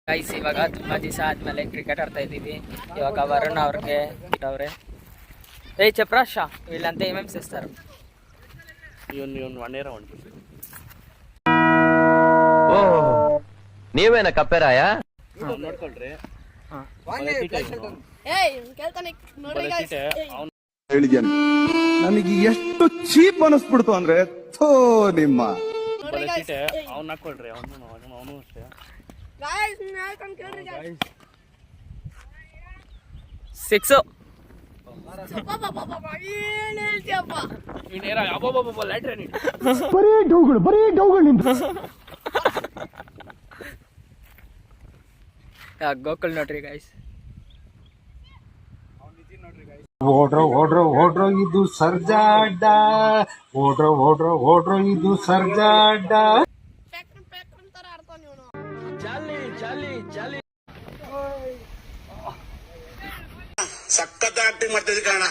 Guys ಇವಾಗ ತುಂಬಾ ದಿವಸ ಆದ್ಮೇಲೆ ಕ್ರಿಕೆಟ್ ಆಡ್ತಾ ಇದ್ದೀವಿ. ಇವಾಗ ವರುಣ್ ಅವ್ರಿಗೆ ಬಿಟ್ಟವ್ರೆ. ಚಪ್ರಾಶ వీళ్ళంతా ఏమేమి చేస్తారు? ನೀವೇನ ಕಪ್ಪೆರಾಯ ನೋಡ್ಕೊಳ್ರಿ. ಹೇಳಿದ್ಯಾನೆ ನನಗೆ ಎಷ್ಟು ಚೀಪ್ ಅನಿಸ್ಬಿಡ್ತು ಅಂದ್ರೆ ಥೋ ನಿಮ್ಮ ಅವ್ನ ಹಾಕೊಳ್ರಿ. ಅವನು ಅಷ್ಟೇ. ಸಿಕ್ಸು ಗೋಕುಲ್ ನೋಡ್ರಿ ಗೈಸ್. ಓಡ್ರೋ ಇದು ಸರ್ಜಾಡ್ಡ, ಓಡ್ರೋ ಇದು ಸರ್ಜಾಡ್ಡ. ಸಖತ್ ಆಕ್ಟಿಂಗ್ ಮಾಡ್ತಿದ್ದೆ ಕಾರಣ.